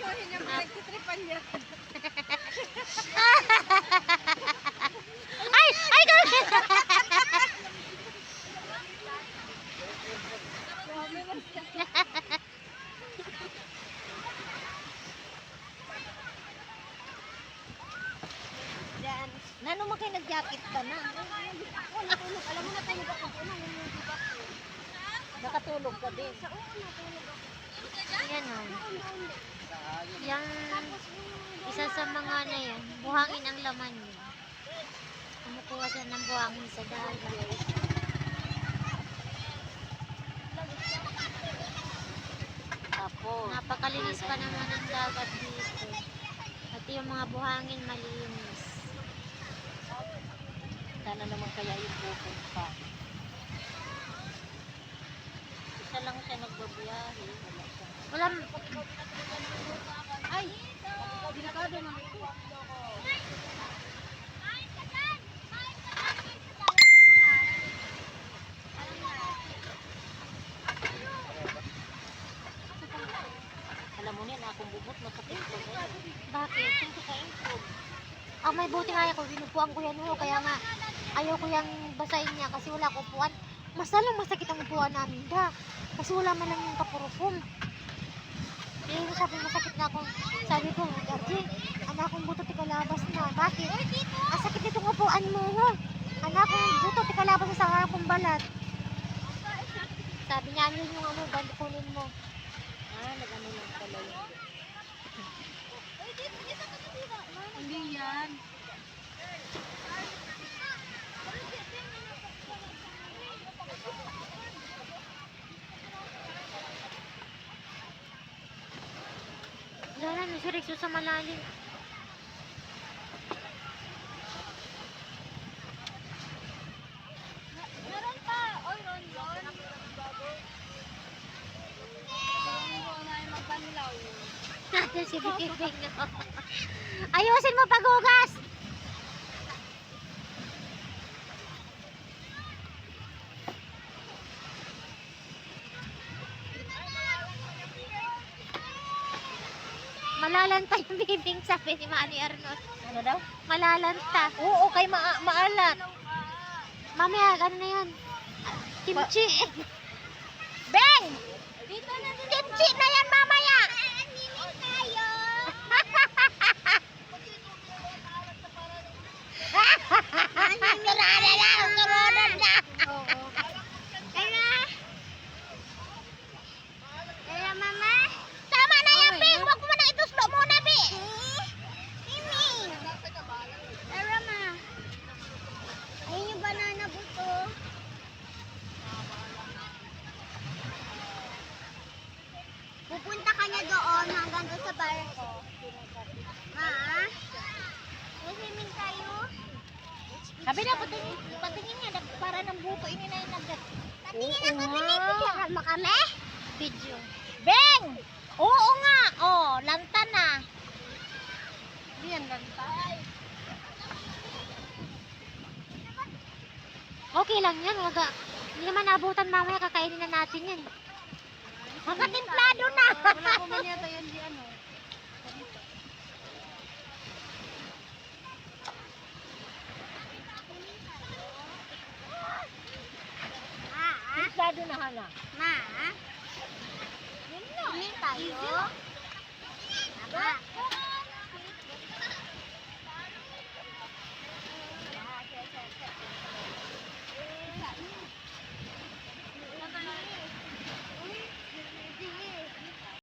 Kuhin niya, nagtitripan niya. Ay! Ay! Diyan. Nano mo kayo nag-jacket ka na? Ako, natulog. Alam mo, natulog ako. Nakatulog ka din. Yan o. Yang isa sa mga na yan, buhangin ang laman niya. Kumukuha siya ng buhangin sa dagat. Tapos, Napakalinis pa naman ang dagat dito. At yung mga buhangin malinis. sana naman kaya yung pupunta. Isa lang siya nagbabiyahe. Wala siya. Wala, Ay! Delikado na. Alam mo niya na akong bubot, masakit ko. bakit? Hindi ka improve. Ang may buti nga ako, binupuan ko yan ho, kaya nga ayaw ko yung basahin niya kasi wala akong upuan. Mas lalong masakit ang upuan namin da. Kasi wala man lang yung kapurupong. Pero sabi masakit na ako. Sabi ko, Darji, anak kong buto tikalabas na. Bakit? Ang sakit nitong upuan mo ho. Anak kong buto tikalabas na sa harapong balat. Sabi niya, ano yung ano, kunin mo. Ah, nag-ano lang pala yun. Hindi yan. Wala na, si Rexo sa malalim. Meron pa. Oy, Ron. Magpanilaw. Natin si Bikibing. Ayusin mo paghugas! Malalanta yung bibing, sabi ni Manny Arnold. Ano daw? Malalanta. Oo, kay maalat. Mamaya, ano na yan? Kimchi. Beng! Kimchi na yan mamaya. tayo. Kurada na, kurada na. Kaya mama. Tama na yan, Bing. Huwag mo na ituslo muna, Bing. Tara, ma. Ayun yung banana buto. Pupunta ka na doon hanggang doon sa barko. Ma? May swimming tayo? Sabi na, patingin nga, para ng buto, ini na yung Patingin ako, pinipicturean mo kami? Video. Beng! Oo nga! Oh, lanta na. Hindi yan lanta. Okay lang yan, wag. Hindi naman naabutan mamaya, kakainin na natin yan. Makatimplado na! Wala ko man yata yan di ano. Timplado na hala. Ma? Swimming tayo? Ma?